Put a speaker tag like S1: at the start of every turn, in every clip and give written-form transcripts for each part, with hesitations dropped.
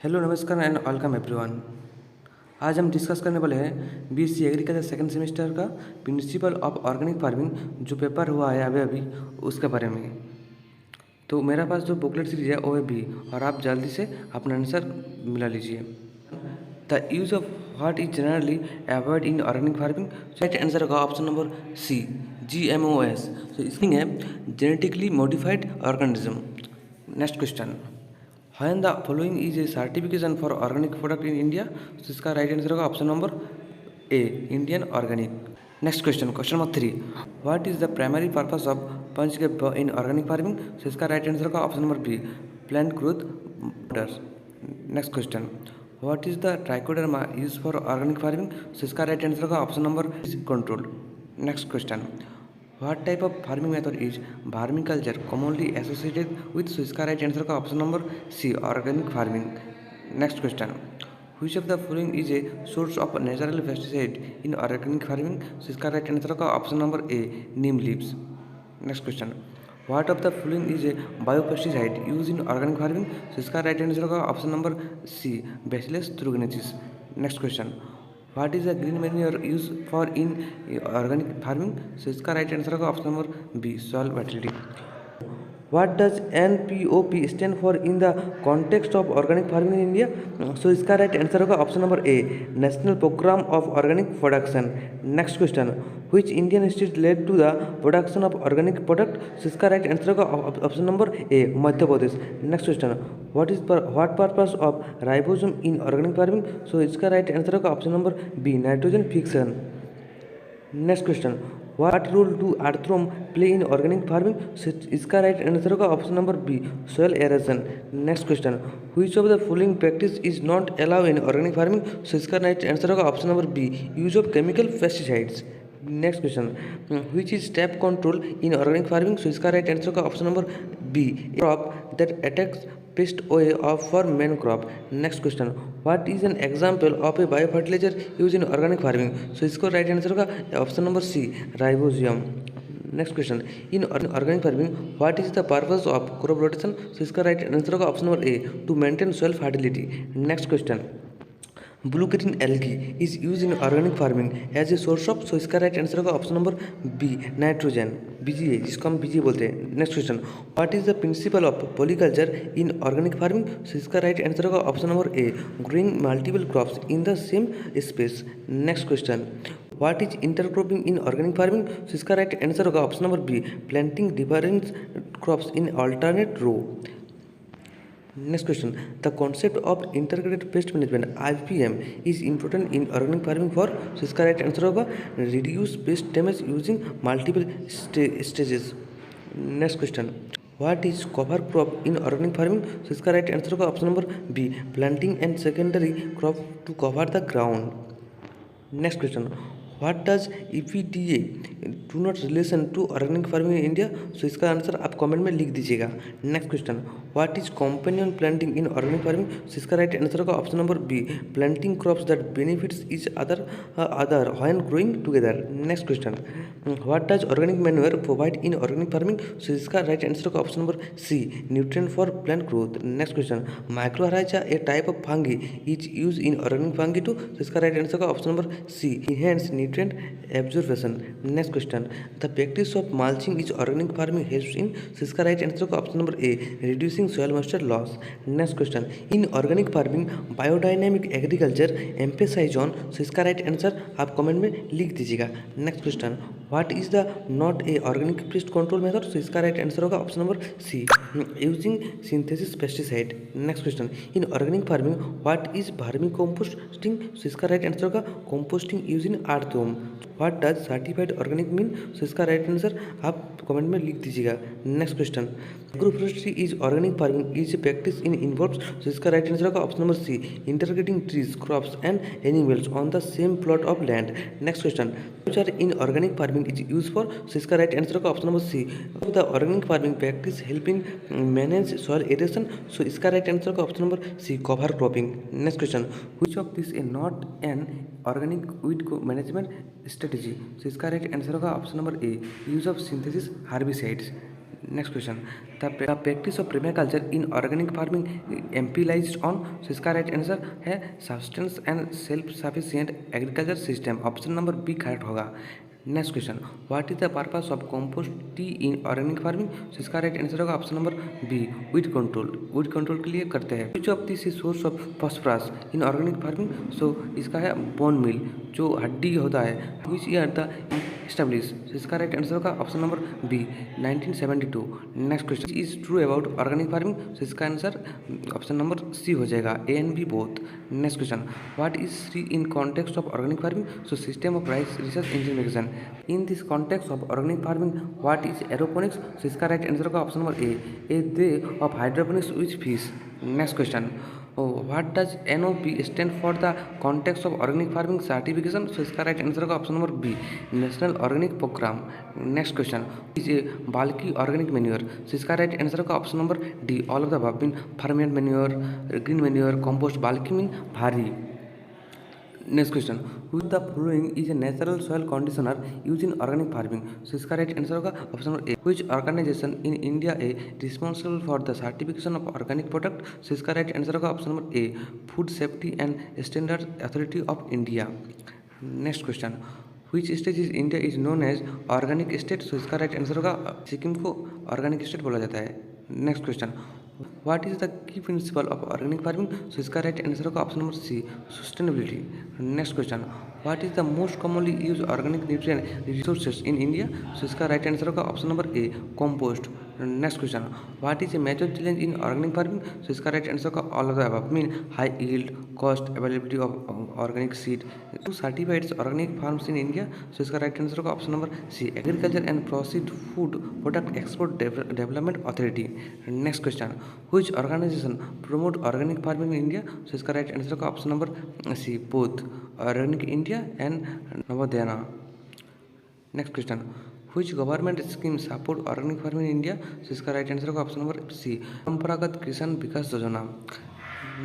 S1: Hello नमस्कार and welcome everyone. आज हम डिस्कस करने वाले हैं बीएससी एग्रीकल्चर सेकंड सेमेस्टर का प्रिंसिपल ऑफ ऑर्गेनिक फार्मिंग जो पेपर हुआ है अभी अभी उसके बारे में। तो मेरा पास जो बुकलेट सीरीज है वो है बी और आप जल्दी से अपना आंसर मिला लीजिए। The use of what is generally avoid in organic farming, right answer होगा ऑप्शन नंबर सी GMOS। तो इसमें है genetically modified organism. Next question, when the following is a certification for organic product in India, तो इसका right answer होगा option number A Indian organic. Next question, question number 3, what is the primary purpose of panchagavya in organic farming, तो इसका right answer होगा option number B plant growth models. Next question, what is the trichoderma use for organic farming, तो इसका right answer होगा option number control. Next question, what type of farming method is vermiculture commonly associated with, so इसका right answer का option number C organic farming. Next question, which of the following is a source of natural pesticide in organic farming, so इसका right answer का option number A Neem leaves. Next question, what of the following is a biopesticide used in organic farming, so इसका right answer का option number C Bacillus thuringiensis। Next question, what is the green manure use for in organic farming, so इसका right answer होगा option number B soil fertility. What does NPOP stand for in the context of organic farming in India, so इसका right answer होगा option number A national programme of organic production. Next question, which Indian state led to the production of organic product, so इसका right answer होगा option number A Madhya Pradesh. Next question, what purpose of ribosome in organic farming, so इसका right answer होगा option number B nitrogen fixation. Next question, what role do earthworm play in organic farming, इसका right answer होगा option number B soil aeration. Next question, which of the following practice is not allow in organic farming, so इसका right answer होगा option number B use of chemical pesticides. Next question, which is step control in organic farming, so इसका right answer होगा option number B crop that attacks pest away of for main crop। Next question, what is an example of a bio fertilizer use in organic farming, so इसको right answer होगा option number C ribosome. Next question, in organic farming what is the purpose of crop rotation, so इसका right answer होगा option number A to maintain soil fertility. Next question, blue green algae is use in organic farming as a source of, so इसका right answer होगा option number B nitrogen BGA, जिसको हम BGA बोलते हैं। Next question, what is the principle of polyculture in organic farming, so इसका right answer होगा option number A growing multiple crops in the same space. Next question, what is intercropping in organic farming, so इसका right answer होगा option number B planting different crops in alternate row. Next question, the concept of integrated pest management IPM is important in organic farming for, so इसका right answer होगा reduce pest damage using multiple stages। Next question, what is cover crop in organic farming, so इसका right answer होगा option number B planting and secondary crop to cover the ground. Next question, what does EPDA do not relation to organic farming in India, so इसका answer आप comment में लिख दीजिएगा। Next question, what is companion planting in organic farming, so इसका right answer होगा option number B planting crops that benefits each other when growing together. Next question, what does organic manure provide in organic farming, so इसका right answer होगा option number C nutrient for plant growth. Next question, mycorrhiza a type of fungi is use in organic fungi to, so इसका right answer होगा option number C enhance nutrient absorption। Next question, the practice of mulching is organic farming helps in, so इसका right answer होगा option number A reducing soil moisture loss. Next question, in organic farming biodynamic agriculture emphasize on, so इसका right answer आप comment में लिख दीजिएगा। Next question, what is the not a organic pest control method, so इसका right answer होगा option number C using synthesis pesticide. Next question, in organic farming what is vermi composting, so इसका right answer होगा composting using earthworm. What does certified organic mean, so इसका right answer आप comment में लिख दीजिएगा। Next question, agroforestry is organic farming is a practice in involves, so इसका right answer होगा option number C integrating trees crops and animals on the same plot of land. Next question, which are in organic farming is used for, so इसका right answer होगा option number C the organic farming practice help in manage soil aeration, so इसका right answer होगा option number C cover cropping. Next question, which of this is not an organic weed management strategy, so इसका right answer होगा option number A use of synthesis herbicides. Next question. The practice of permaculture in organic farming emphasized on, so इसका right answer है sustenance and self sufficient agriculture system, option number B correct होगा। Next question, what is the purpose of compost tea in organic farming, तो इसका right answer होगा option number B weed control, weed control के लिए करते हैं। Which of this is source of phosphorus in organic farming, so इसका है bone meal, जो हड्डी होता है। विच ईयर द एस्टेब्लिश, इसका राइट आंसर होगा option number B 1972। Next question is true about organic farming, तो इसका आंसर ऑप्शन नंबर सी हो जाएगा, A and B both. Next question, what is C in context of organic farming, so system of rice research engineering. In this context of organic farming what is aeroponics, so इसका right answer होगा option number A they of hydroponics with fish. Next question, what does NOP stand for the context of organic farming certification, so इसका right answer होगा option number B national organic program. Next question is a bulky organic manure, so इसका right answer होगा option number D all of the above mean ferment manure, green manure, compost. Bulky mean भारी। Next question, which the following is a natural soil conditioner use in organic farming, so इसका right answer होगा option number A. Which organization in India a responsible for the certification of organic product, so इसका right answer होगा option number A food safety and standard authority of India. Next question, which state is India is known as organic state, so इसका right answer होगा सिक्किम को organic state बोला जाता है। Next question, what is the key principle of organic farming, so इसका right answer होगा option number C sustainability. Next question, what is the most commonly use organic nutrient resources in India, so इसका right answer होगा option number A compost. Next question, what is a major challenge in organic farming, so इसका right answer होगा all of the above mean high yield, cost, availability of organic seed to certified organic farms in India, so इसका right answer होगा option number C agriculture and processed food product export development authority. Next question, which organization promote organic farming in India, so इसका right answer होगा option number C both organic India and Navodaya. Next question, which government scheme support organic farming in India, so इसका right answer होगा option number C Paramparagat Kisan Vikas Yojana.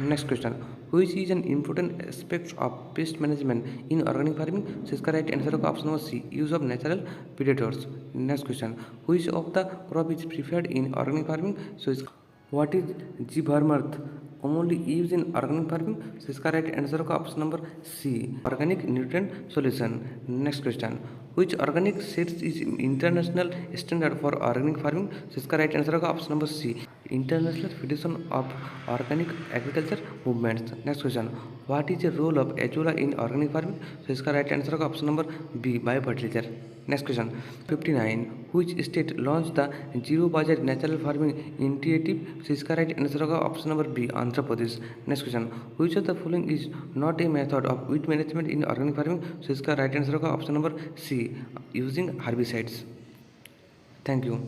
S1: Next question, which is an important aspect of pest management in organic farming, so इसका right answer होगा option number C use of natural predators। Next question, which of the crop is preferred in organic farming, so what is jeevamrit commonly used in organic farming, so इसका right answer होगा option number C organic nutrient solution. Next question, which organic seeds is international standard for organic farming, so इसका right answer होगा option number C international federation of organic agriculture movements. Next question, what is the role of azolla in organic farming, so इसका right answer होगा option number B bio fertiliser. Next question 59, which state launched the zero budget natural farming initiative, so इसका right answer होगा option number B Andhra Pradesh. Next question, which of the following is not a method of weed management in organic farming, so इसका right answer होगा option number C using herbicides। Thank you.